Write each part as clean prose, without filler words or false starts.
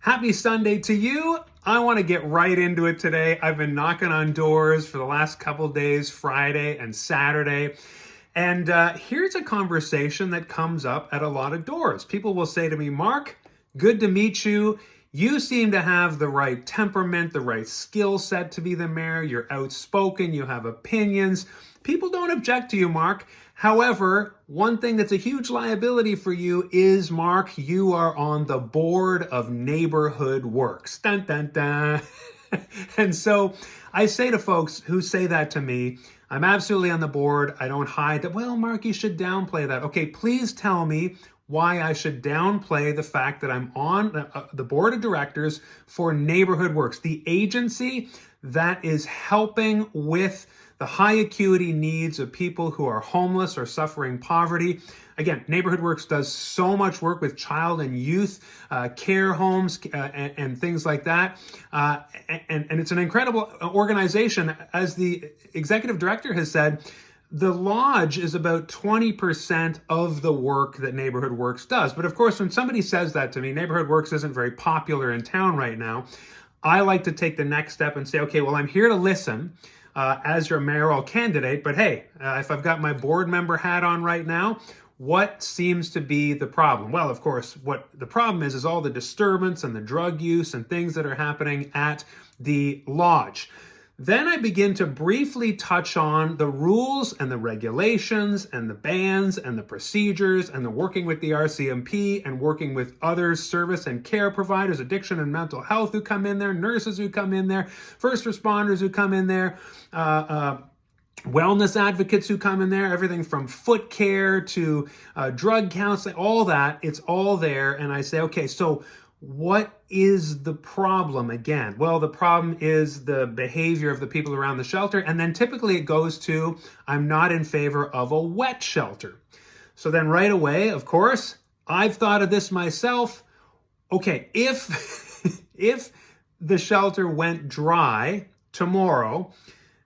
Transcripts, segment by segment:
Happy Sunday to you. I want to get right into it today. I've been knocking on doors for the last couple days, Friday and Saturday. And here's a conversation that comes up at a lot of doors. People will say to me, Mark, good to meet you. You seem to have the right temperament, the right skill set to be the mayor. You're outspoken, you have opinions. People don't object to you, Mark. However, one thing that's a huge liability for you is, Mark, you are on the board of Neighbourhood Works. Dun, dun, dun. And so I say to folks who say that to me, I'm absolutely on the board. I don't hide that. Well, Mark, you should downplay that. Okay, please tell me why I should downplay the fact that I'm on the board of directors for Neighbourhood Works, the agency that is helping with the high acuity needs of people who are homeless or suffering poverty. Again, Neighbourhood Works does so much work with child and youth care homes and things like that. And it's an incredible organization. As the executive director has said, the lodge is about 20% of the work that Neighbourhood Works does. But of course, when somebody says that to me, Neighbourhood Works isn't very popular in town right now. I like to take the next step and say, okay, well, I'm here to listen as your mayoral candidate, but hey, if I've got my board member hat on right now, what seems to be the problem? Well, of course, what the problem is all the disturbance and the drug use and things that are happening at the lodge. Then I begin to briefly touch on the rules and the regulations and the bans and the procedures and the working with the RCMP and working with other service and care providers, addiction and mental health who come in there, nurses who come in there, first responders who come in there, wellness advocates who come in there, everything from foot care to drug counseling, all that, it's all there. And I say, okay, so what is the problem again? Well, the problem is the behavior of the people around the shelter. And then typically it goes to, I'm not in favor of a wet shelter. So then right away, of course, I've thought of this myself. Okay, if, if the shelter went dry tomorrow,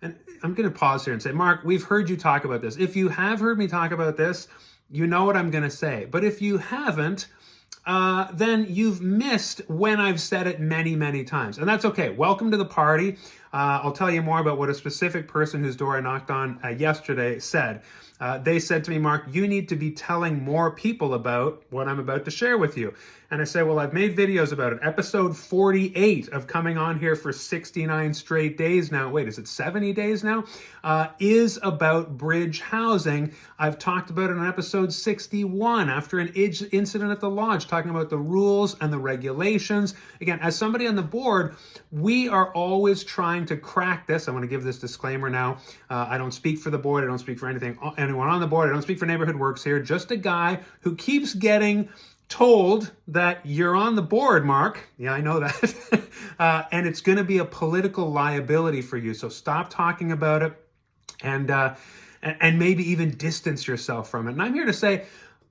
and I'm going to pause here and say, Mark, we've heard you talk about this. If you have heard me talk about this, you know what I'm going to say. But if you haven't, then you've missed when I've said it many, many times. And that's okay. Welcome to the party. I'll tell you more about what a specific person whose door I knocked on yesterday said. They said to me, Mark, you need to be telling more people about what I'm about to share with you. And I say, well, I've made videos about it. Episode 48 of coming on here for 69 straight days now. Wait, is it 70 days now? Is about bridge housing. I've talked about it in episode 61 after an incident at the lodge, talking about the rules and the regulations. Again, as somebody on the board, we are always trying to crack this. I want to give this disclaimer now. I don't speak for the board. I don't speak for anyone on the board. I don't speak for Neighbourhood Works here. Just a guy who keeps getting told that you're on the board, Mark. Yeah, I know that. And it's going to be a political liability for you. So stop talking about it and maybe even distance yourself from it. And I'm here to say,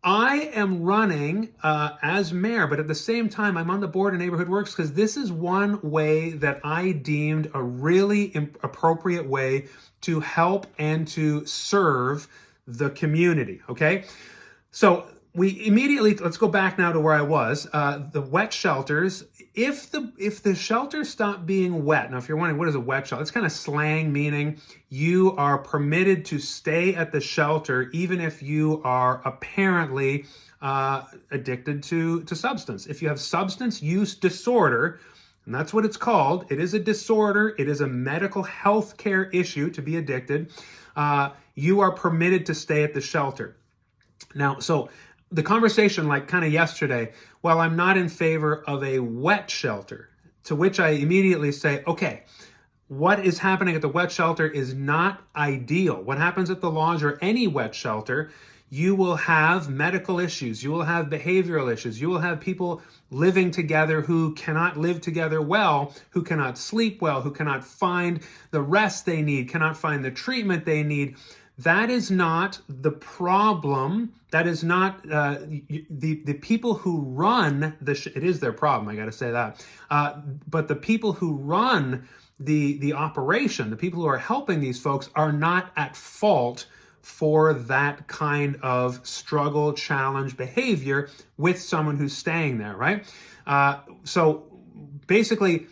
I am running as mayor, but at the same time, I'm on the board of Neighbourhood Works because this is one way that I deemed a really appropriate way to help and to serve the community, okay? So we immediately, let's go back now to where I was. The wet shelters, if the shelters stop being wet, now if you're wondering what is a wet shelter, it's kind of slang meaning you are permitted to stay at the shelter even if you are apparently addicted to substance. If you have substance use disorder, and that's what it's called, it is a disorder, it is a medical health care issue to be addicted, you are permitted to stay at the shelter. Now, so the conversation like kind of yesterday, well, I'm not in favor of a wet shelter, to which I immediately say, okay, what is happening at the wet shelter is not ideal. What happens at the lodge or any wet shelter, you will have medical issues, you will have behavioral issues, you will have people living together who cannot live together well, who cannot sleep well, who cannot find the rest they need, cannot find the treatment they need. That is not the problem. That is not the people who run it is their problem. I got to say that. But the people who run the operation, the people who are helping these folks, are not at fault for that kind of struggle, challenge, behavior with someone who's staying there, right? So basically,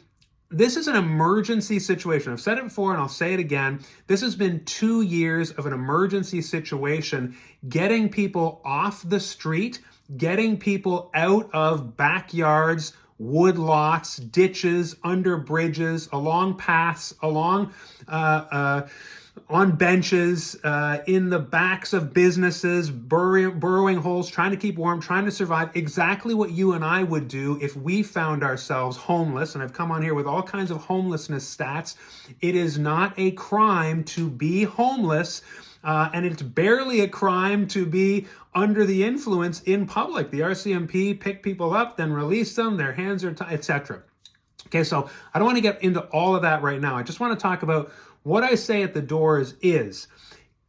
this is an emergency situation. I've said it before and I'll say it again. This has been 2 years of an emergency situation, getting people off the street, getting people out of backyards, wood lots, ditches, under bridges, along paths, along on benches, in the backs of businesses, burrowing holes, trying to keep warm, trying to survive. Exactly what you and I would do if we found ourselves homeless. And I've come on here with all kinds of homelessness stats. It is not a crime to be homeless, and it's barely a crime to be under the influence in public. The RCMP pick people up, then release them, their hands are tied, etc. Okay, so I don't want to get into all of that right now. I just want to talk about what I say at the doors is,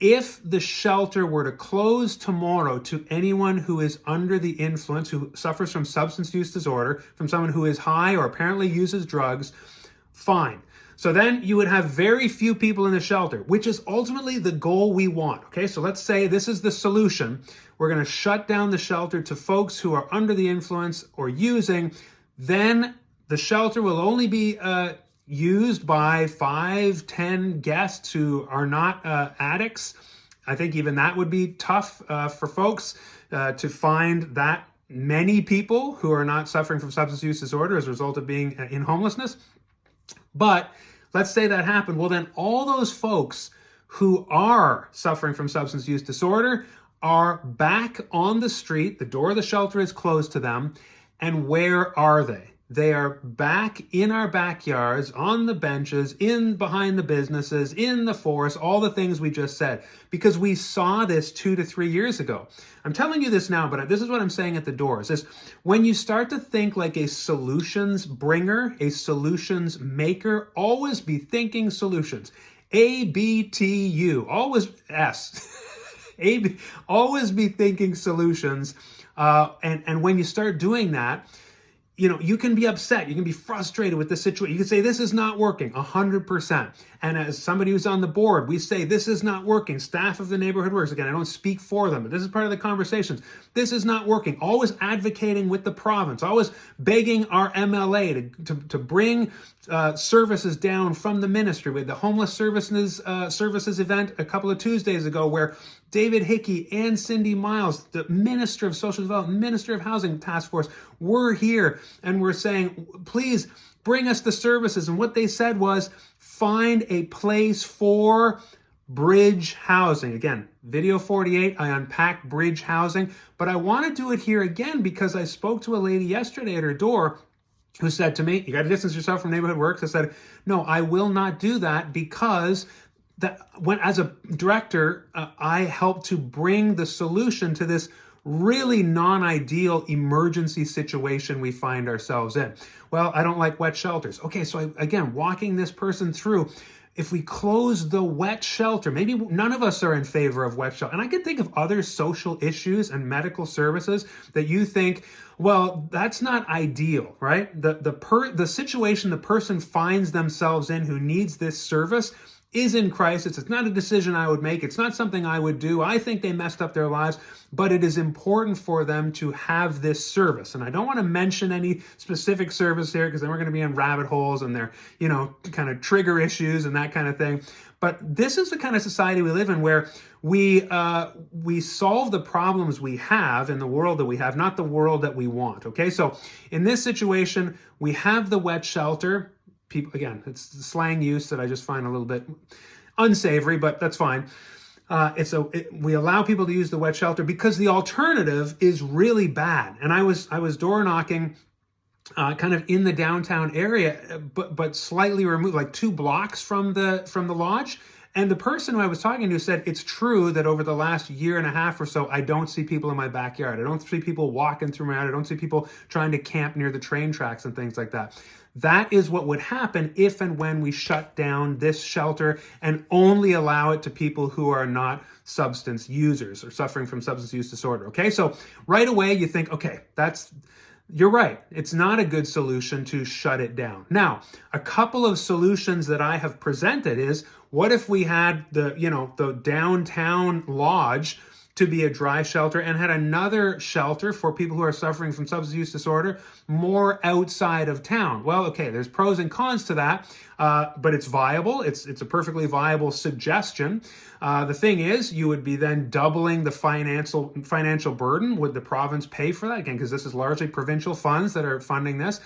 if the shelter were to close tomorrow to anyone who is under the influence, who suffers from substance use disorder, from someone who is high or apparently uses drugs, fine. So then you would have very few people in the shelter, which is ultimately the goal we want. Okay, so let's say this is the solution. We're going to shut down the shelter to folks who are under the influence or using. Then the shelter will only be used by 5-10 guests who are not addicts. I think even that would be tough for folks to find that many people who are not suffering from substance use disorder as a result of being in homelessness. But let's say that happened. Well, then all those folks who are suffering from substance use disorder are back on the street. The door of the shelter is closed to them. And where are they? They are back in our backyards, on the benches, in behind the businesses, in the forest, all the things we just said, because we saw this 2 to 3 years ago. I'm telling you this now, but this is what I'm saying at the doors, is when you start to think like a solutions bringer, a solutions maker, always be thinking solutions. ABTU, always S. Always be thinking solutions. And when you start doing that, you know, you can be upset. You can be frustrated with the situation. You can say, this is not working, 100%. And as somebody who's on the board, we say, this is not working. Staff of the Neighbourhood Works, again, I don't speak for them, but this is part of the conversations. This is not working. Always advocating with the province, always begging our MLA to bring services down from the ministry. We had the homeless services event a couple of Tuesdays ago where David Hickey and Cindy Miles, the Minister of Social Development, Minister of Housing Task Force, were here and we're saying, please bring us the services. And what they said was, find a place for bridge housing. Again, video 48, I unpack bridge housing, but I want to do it here again because I spoke to a lady yesterday at her door who said to me, you got to distance yourself from Neighbourhood Works. I said, no, I will not do that because as a director, I help to bring the solution to this really non-ideal emergency situation we find ourselves in. Well, I don't like wet shelters. Okay, so again, walking this person through, if we close the wet shelter, maybe none of us are in favor of wet shelter. And I can think of other social issues and medical services that you think, well, that's not ideal, right? The situation the person finds themselves in who needs this service is in crisis. It's not a decision I would make. It's not something I would do. I think they messed up their lives, but it is important for them to have this service. And I don't want to mention any specific service here because then we're going to be in rabbit holes and they're, you know, kind of trigger issues and that kind of thing. But this is the kind of society we live in where we solve the problems we have in the world that we have, not the world that we want. Okay, so in this situation, we have the wet shelter. People, again, it's the slang use that I just find a little bit unsavory, but that's fine. We allow people to use the wet shelter because the alternative is really bad. And I was door knocking kind of in the downtown area, but slightly removed, like 2 blocks from the lodge. And the person who I was talking to said, it's true that over the last year and a half or so, I don't see people in my backyard. I don't see people walking through my yard. I don't see people trying to camp near the train tracks and things like that. That is what would happen if and when we shut down this shelter and only allow it to people who are not substance users or suffering from substance use disorder. Okay, so right away you think, okay, you're right. It's not a good solution to shut it down. Now, a couple of solutions that I have presented is, what if we had the downtown lodge to be a dry shelter and had another shelter for people who are suffering from substance use disorder more outside of town. Well, okay, there's pros and cons to that, but it's viable. It's a perfectly viable suggestion. The thing is, you would be then doubling the financial burden. Would the province pay for that? Again, because this is largely provincial funds that are funding this.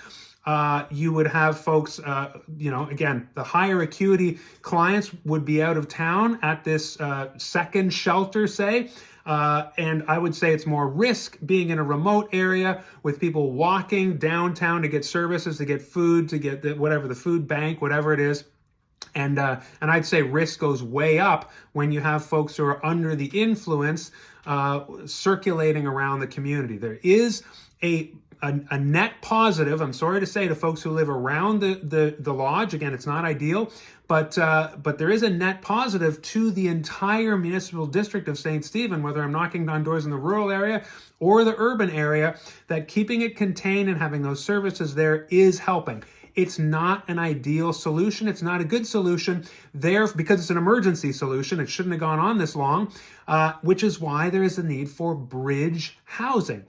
You would have folks, again, the higher acuity clients would be out of town at this second shelter, say. And I would say it's more risk being in a remote area with people walking downtown to get services, to get food, to get the food bank, whatever it is. And I'd say risk goes way up when you have folks who are under the influence circulating around the community. There is a net positive, I'm sorry to say, to folks who live around the lodge. Again, it's not ideal, but there is a net positive to the entire municipal district of St. Stephen, whether I'm knocking on doors in the rural area or the urban area, that keeping it contained and having those services there is helping. It's not an ideal solution. It's not a good solution there because it's an emergency solution. It shouldn't have gone on this long, which is why there is a need for bridge housing.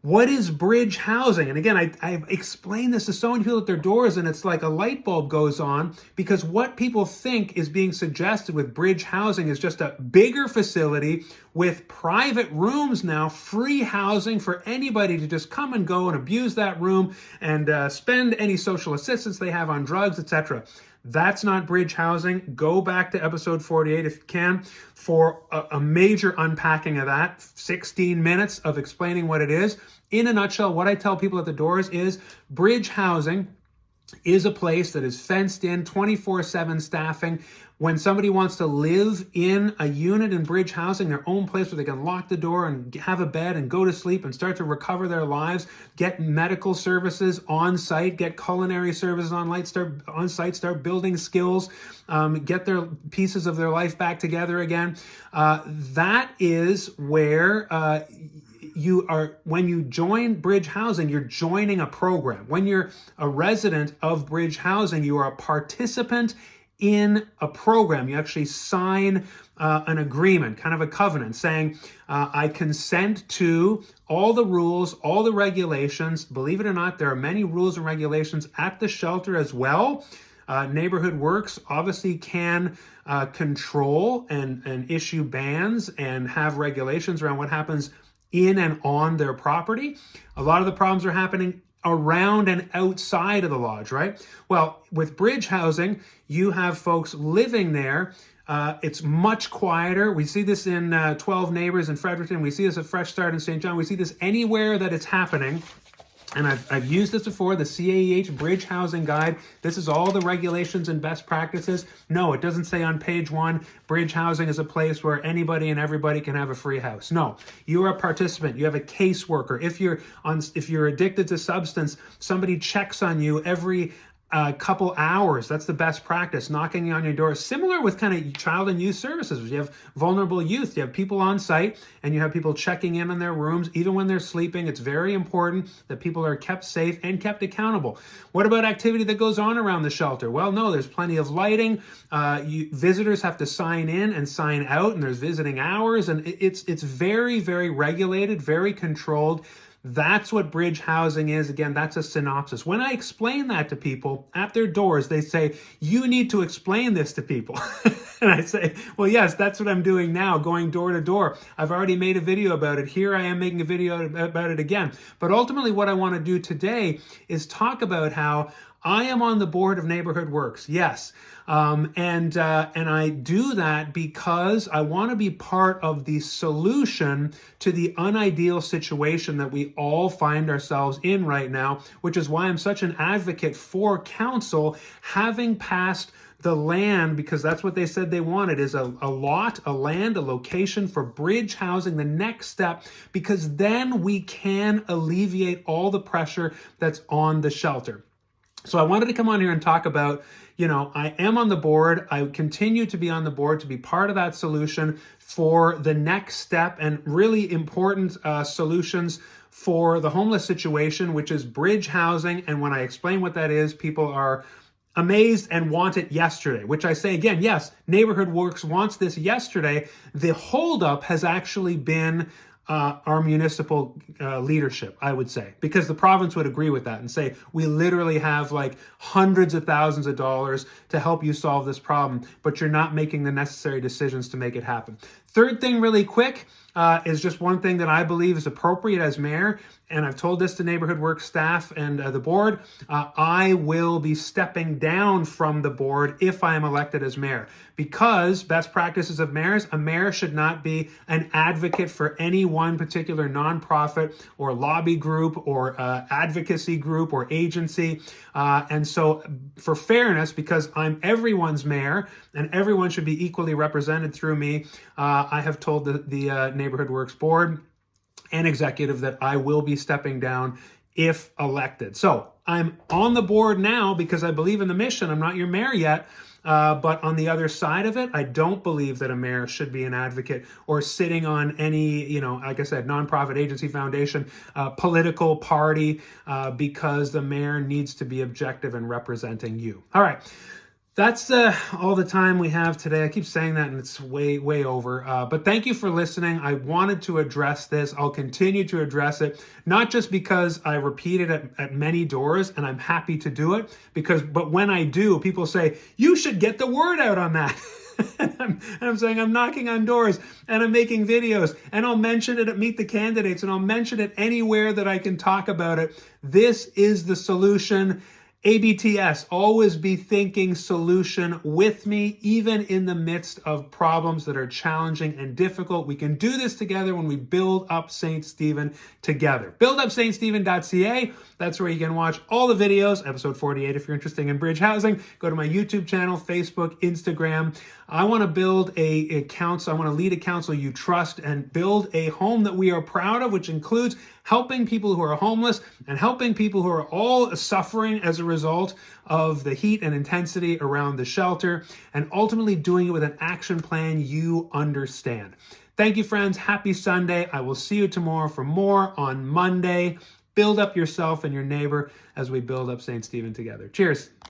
What is bridge housing? And again, I've explained this to so many people at their doors, and it's like a light bulb goes on, because what people think is being suggested with bridge housing is just a bigger facility with private rooms now, free housing for anybody to just come and go and abuse that room and spend any social assistance they have on drugs, etc. That's not bridge housing. Go back to episode 48 if you can for a major unpacking of that. 16 minutes of explaining what it is. In a nutshell, what I tell people at the doors is bridge housing is a place that is fenced in, 24/7 staffing. When somebody wants to live in a unit in bridge housing, their own place where they can lock the door and have a bed and go to sleep and start to recover their lives, get medical services on site, get culinary services on site, start building skills, get their pieces of their life back together again. That is where when you join bridge housing, you're joining a program. When you're a resident of bridge housing, you are a participant in a program. You actually sign an agreement, kind of a covenant, saying, I consent to all the rules, all the regulations. Believe it or not, there are many rules and regulations at the shelter as well. Neighbourhood Works obviously can control and issue bans and have regulations around what happens in and on their property. A lot of the problems are happening around and outside of the lodge, right? Well, with bridge housing, you have folks living there. It's much quieter. We see this in 12 Neighbors in Fredericton. We see this at Fresh Start in St. John. We see this anywhere that it's happening. And I've used this before, the CAEH Bridge Housing Guide. This is all the regulations and best practices. No, it doesn't say on page 1, bridge housing is a place where anybody and everybody can have a free house. No, you are a participant. You have a caseworker. If you're addicted to substance, somebody checks on you every couple hours. That's the best practice, knocking on your door. Similar with kind of child and youth services. You have vulnerable youth. You have people on site and you have people checking in on their rooms, even when they're sleeping. It's very important that people are kept safe and kept accountable. What about activity that goes on around the shelter? Well, no, there's plenty of lighting. Visitors have to sign in and sign out, and there's visiting hours, and it's very, very regulated, very controlled. That's what bridge housing is. Again, that's a synopsis. When I explain that to people at their doors, they say, you need to explain this to people. And I say, well, yes, that's what I'm doing now, going door to door. I've already made a video about it. Here I am making a video about it again. But ultimately what I want to do today is talk about how I am on the board of Neighbourhood Works, yes. And I do that because I want to be part of the solution to the unideal situation that we all find ourselves in right now, which is why I'm such an advocate for council having passed the land, because that's what they said they wanted, is a lot, a land, a location for bridge housing, the next step, because then we can alleviate all the pressure that's on the shelter. So I wanted to come on here and talk about, I am on the board. I continue to be on the board to be part of that solution for the next step and really important solutions for the homeless situation, which is bridge housing. And when I explain what that is, people are amazed and want it yesterday, which I say again, yes, Neighbourhood Works wants this yesterday. The holdup has actually been our municipal leadership, I would say, because the province would agree with that and say, we literally have like hundreds of thousands of dollars to help you solve this problem, but you're not making the necessary decisions to make it happen. Third thing really quick is just one thing that I believe is appropriate as mayor, and I've told this to Neighbourhood Works staff and the board. I will be stepping down from the board if I am elected as mayor, because best practices of mayors, a mayor should not be an advocate for any one particular nonprofit or lobby group or advocacy group or agency. And so for fairness, because I'm everyone's mayor and everyone should be equally represented through me, I have told the Neighbourhood Works board and executive that I will be stepping down if elected. So I'm on the board now because I believe in the mission. I'm not your mayor yet. But on the other side of it, I don't believe that a mayor should be an advocate or sitting on any, like I said, nonprofit agency, foundation, political party, because the mayor needs to be objective in representing you. All right. That's all the time we have today. I keep saying that and it's way, way over. But thank you for listening. I wanted to address this. I'll continue to address it, not just because I repeat it at many doors and I'm happy to do it, but when I do, people say, you should get the word out on that. and I'm saying I'm knocking on doors and I'm making videos and I'll mention it at Meet the Candidates and I'll mention it anywhere that I can talk about it. This is the solution. ABTS, always be thinking solution with me, even in the midst of problems that are challenging and difficult. We can do this together when we build up St. Stephen together. BuildUpSt.Stephen.ca. That's where you can watch all the videos. Episode 48, if you're interested in bridge housing. Go to my YouTube channel, Facebook, Instagram. I want to build a council. I want to lead a council you trust and build a home that we are proud of, which includes helping people who are homeless and helping people who are all suffering as a result of the heat and intensity around the shelter, and ultimately doing it with an action plan you understand. Thank you, friends. Happy Sunday. I will see you tomorrow for more on Monday. Build up yourself and your neighbor as we build up St. Stephen together. Cheers.